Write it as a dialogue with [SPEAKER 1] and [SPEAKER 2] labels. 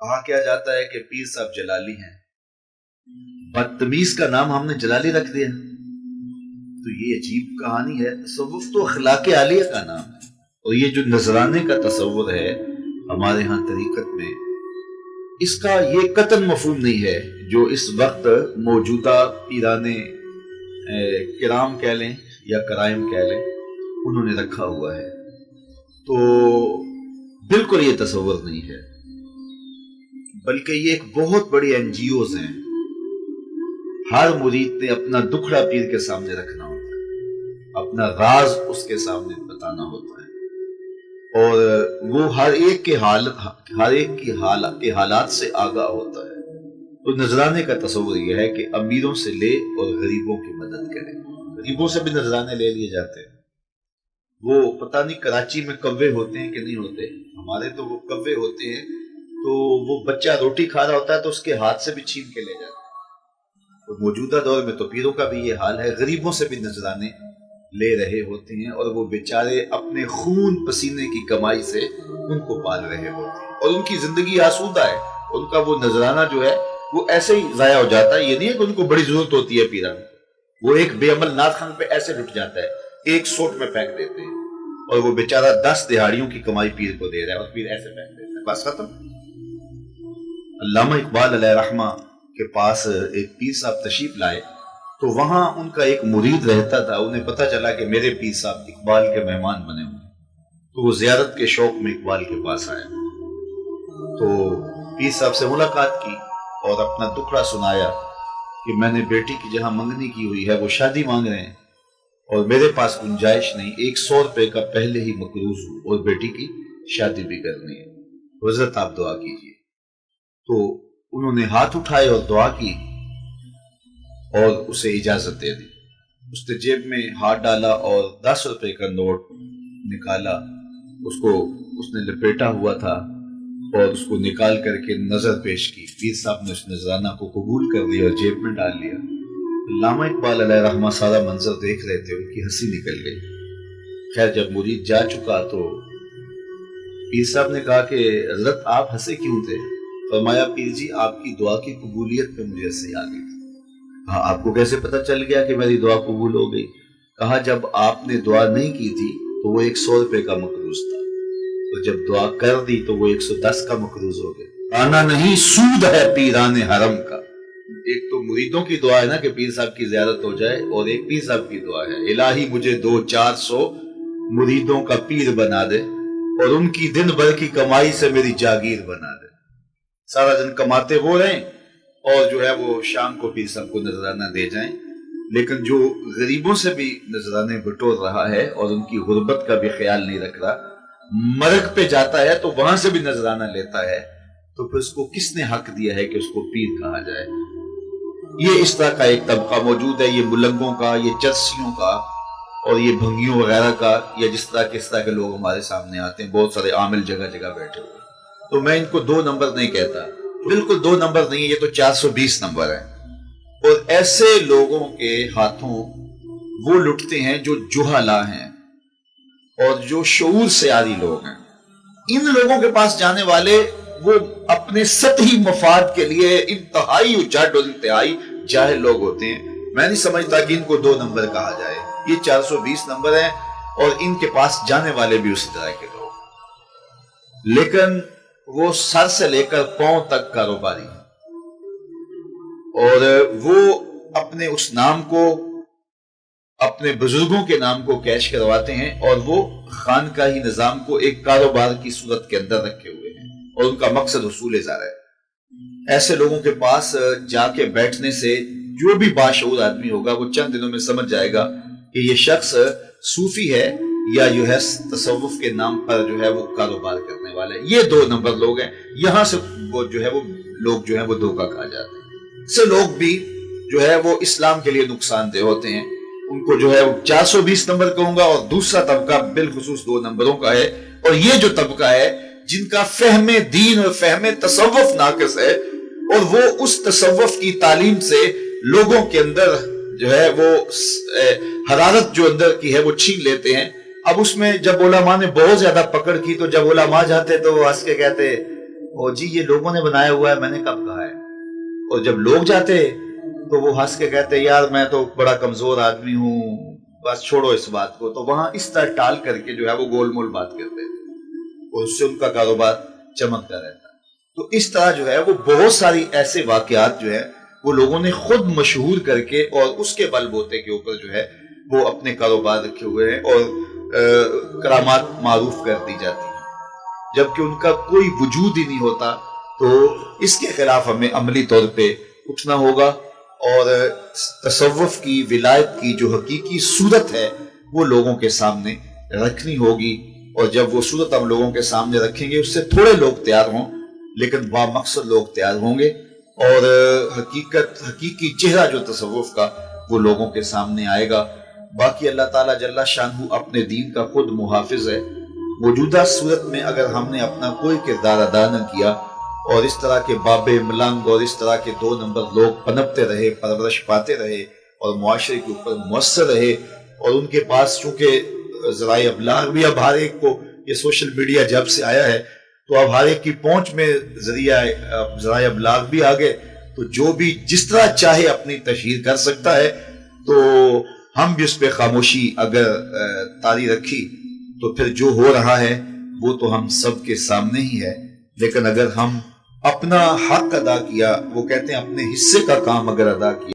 [SPEAKER 1] کہا کیا جاتا ہے کہ پیر صاحب جلالی ہیں، بدتمیز کا نام ہم نے جلالی رکھ دیا۔ تو یہ عجیب کہانی ہے۔ تصوف تو اخلاق عالیہ کا نام ہے، اور یہ جو نذرانے کا تصور ہے ہمارے ہاں طریقت میں، اس کا یہ قطعاً مفہوم نہیں ہے جو اس وقت موجودہ پیران کرام کہہ لیں یا کرائم کہہ لیں انہوں نے رکھا ہوا ہے۔ تو بالکل یہ تصور نہیں ہے، بلکہ یہ ایک بہت بڑی این جی اوز ہیں۔ ہر مرید نے اپنا دکھڑا پیر کے سامنے رکھنا ہوتا ہے، اپنا راز اس کے سامنے بتانا ہوتا ہے، اور وہ ہر ایک کے حالات سے آگاہ ہوتا ہے۔ تو نذرانے کا تصور یہ ہے کہ امیروں سے لے اور غریبوں کی مدد کرے۔ غریبوں سے بھی نذرانے لے لیے جاتے ہیں۔ وہ پتہ نہیں کراچی میں کوے ہوتے ہیں کہ نہیں ہوتے، ہمارے تو وہ کوے ہوتے ہیں، تو وہ بچہ روٹی کھا رہا ہوتا ہے تو اس کے ہاتھ سے بھی چھین کے لے جاتے ہیں۔ تو موجودہ دور میں تو پیروں کا بھی یہ حال ہے، غریبوں سے بھی نذرانے لے رہے ہوتے ہیں، اور وہ بیچارے اپنے خون پسینے کی کمائی سے ان کو پال رہے ہوتے ہیں، اور ان کی زندگی آسودہ ہے۔ ان کا وہ نذرانہ جو ہے وہ ایسے ہی ضائع ہو جاتا ہے۔ یہ نہیں ہے کہ ان کو بڑی ضرورت ہوتی ہے پیران، وہ ایک بے عمل نعت خان پہ ایسے لٹ جاتا ہے، ایک سوٹ میں پھینک دیتے ہیں، اور وہ بیچارہ 10 دہاڑیوں کی کمائی پیر کو دے رہا ہے، اور پیر ایسے پھینک دیتا ہے، بس ختم۔ علامہ اقبال علیہ رحمہ کے پاس ایک پیر صاحب تشریف لائے، تو وہاں ان کا ایک مرید رہتا تھا۔ انہیں پتہ چلا کہ میرے پیر صاحب اقبال کے مہمان بنے ہوئے، تو وہ زیارت کے شوق میں اقبال کے پاس آیا۔ تو پیر صاحب سے ملاقات کی اور اپنا دکھڑا سنایا کہ میں نے بیٹی کی جہاں منگنی کی ہوئی ہے وہ شادی مانگ رہے ہیں، اور میرے پاس گنجائش نہیں، 100 روپے کا پہلے ہی مقروض ہوں، اور بیٹی کی شادی بھی کرنی ہے، حضرت آپ دعا کیجیے۔ تو انہوں نے ہاتھ اٹھائے اور دعا کی اور اسے اجازت دے دی۔ اس نے جیب میں ہاتھ ڈالا اور 10 روپے کا نوٹ نکالا، اس نے لپیٹا ہوا تھا، اور اس کو نکال کر کے نظر پیش کی۔ پیر صاحب نے اس نذرانہ کو قبول کر لیا اور جیب میں ڈال لیا۔ علامہ اقبال علیہ رحمہ سارا منظر دیکھ رہے تھے، ان کی ہنسی نکل گئی۔ خیر جب مرید جا چکا تو پیر صاحب نے کہا کہ حضرت آپ ہنسے کیوں تھے؟ فرمایا پیر جی آپ کی دعا کی قبولیت پہ مجھے ہنسی آ گئی تھی۔ کہا آپ کو کیسے پتہ چل گیا کہ میری دعا قبول ہو گئی؟ کہا جب آپ نے دعا نہیں کی تھی تو وہ 100 روپے کا مقروض تھا، تو جب دعا کر دی تو وہ 110 کا مقروض ہو گیا۔ آنا نہیں سود ہے پیران حرم کا۔ ایک تو مریدوں کی دعا ہے نا کہ پیر صاحب کی زیارت ہو جائے، اور ایک پیر صاحب کی دعا ہے الہی مجھے 200-400 مریدوں کا پیر بنا دے، اور ان کی دن بھر کی کمائی سے میری جاگیر بنا دے۔ سارا دن کماتے وہ رہیں، اور جو ہے وہ شام کو پیر صاحب کو نذرانہ دے جائیں۔ لیکن جو غریبوں سے بھی نذرانے بٹور رہا ہے اور ان کی غربت کا بھی خیال نہیں رکھ رہا، مرگ پہ جاتا ہے تو وہاں سے بھی نذرانہ لیتا ہے، تو پھر اس کو کس نے حق دیا ہے کہ اس کو پیر کہا جائے؟ یہ اس طرح کا ایک طبقہ موجود ہے، یہ ملنگوں کا، یہ چرسیوں کا، اور یہ بھنگیوں وغیرہ کا، یا جس طرح کے لوگ ہمارے سامنے آتے ہیں، بہت سارے عامل جگہ جگہ بیٹھے ہوئے۔ تو میں ان کو 2 نمبر نہیں کہتا، بالکل 2 نمبر نہیں ہے، یہ تو 420 نمبر ہے۔ اور ایسے لوگوں کے ہاتھوں وہ لٹتے ہیں جو جہلا ہیں اور جو شعور سے عاری لوگ ہیں۔ ان لوگوں کے پاس جانے والے وہ اپنے سطحی مفاد کے لیے انتہائی اجڑ اور انتہائی جاہل لوگ ہوتے ہیں۔ میں نہیں سمجھتا کہ ان کو 2 نمبر کہا جائے، یہ 420 نمبر ہیں، اور ان کے پاس جانے والے بھی اسی طرح کے لوگ، لیکن وہ سر سے لے کر پاؤں تک کاروباری ہیں، اور وہ اپنے اس نام کو، اپنے بزرگوں کے نام کو کیش کرواتے ہیں، اور وہ خانقاہی نظام کو ایک کاروبار کی صورت کے اندر رکھے ہوئے ہیں، اور ان کا مقصد حصول ذر ہے۔ ایسے لوگوں کے پاس جا کے بیٹھنے سے جو بھی باشعور آدمی ہوگا وہ چند دنوں میں سمجھ جائے گا کہ یہ شخص صوفی ہے یا جو ہے تصوف کے نام پر جو ہے وہ کاروبار کرنے والا ہے۔ یہ 2 نمبر لوگ ہیں، یہاں سے وہ جو ہے وہ لوگ جو ہے وہ دھوکہ کھا جاتے ہیں۔ سے لوگ بھی جو ہے وہ اسلام کے لیے نقصان دہ ہوتے ہیں، ان کو جو ہے 420 نمبر کہوں گا۔ اور دوسرا طبقہ بالخصوص 2 نمبروں کا ہے، اور یہ جو طبقہ ہے جن کا فہم دین اور فہم تصوف ناقص ہے، اور وہ اس تصوف کی تعلیم سے لوگوں کے اندر جو ہے وہ حرارت جو اندر کی ہے وہ چھین لیتے ہیں۔ اب اس میں جب علماء نے بہت زیادہ پکڑ کی تو جب علماء جاتے تو وہ ہنس کے کہتے اور جی یہ لوگوں نے بنایا ہوا ہے، میں نے کب کہا ہے؟ اور جب لوگ جاتے تو وہ ہنس کے کہتے یار میں تو بڑا کمزور آدمی ہوں، بس چھوڑو اس بات کو، تو وہاں اس طرح ٹال کر کے جو ہے وہ گول مول بات کرتے اور اس سے ان کا کاروبار چمکتا رہتا۔ تو اس طرح جو ہے وہ بہت ساری ایسے واقعات جو ہے وہ لوگوں نے خود مشہور کر کے اور اس کے بل بوتے کے اوپر جو ہے وہ اپنے کاروبار رکھے ہوئے ہیں اور کرامات معروف کر دی جاتی ہیں، جبکہ ان کا کوئی وجود ہی نہیں ہوتا۔ تو اس کے خلاف ہمیں عملی طور پہ اٹھنا ہوگا اور تصوف کی، ولایت کی جو حقیقی صورت ہے وہ لوگوں کے سامنے رکھنی ہوگی، اور جب وہ صورت ہم لوگوں کے سامنے رکھیں گے اس سے تھوڑے لوگ تیار ہوں لیکن با مقصد لوگ تیار ہوں گے، اور حقیقی چہرہ جو تصوف کا وہ لوگوں کے سامنے آئے گا۔ باقی اللہ تعالیٰ جل شانہ اپنے دین کا خود محافظ ہے۔ موجودہ صورت میں اگر ہم نے اپنا کوئی کردار ادا نہ کیا اور اس طرح کے بابے ملنگ اور اس طرح کے 2 نمبر لوگ پنپتے رہے، پرورش پاتے رہے اور معاشرے کے اوپر مؤثر رہے، اور ان کے پاس چونکہ ذرائع ابلاغ بھی اب ہر ایک کو، یہ سوشل میڈیا جب سے آیا ہے تو اب ہر ایک کی پہنچ میں ذرائع ابلاغ بھی آ گئے، تو جو بھی جس طرح چاہے اپنی تشہیر کر سکتا ہے، تو ہم بھی اس پہ خاموشی اگر طاری رکھی تو پھر جو ہو رہا ہے وہ تو ہم سب کے سامنے ہی ہے، لیکن اگر ہم اپنا حق ادا کیا، وہ کہتے ہیں اپنے حصے کا کام اگر ادا کیا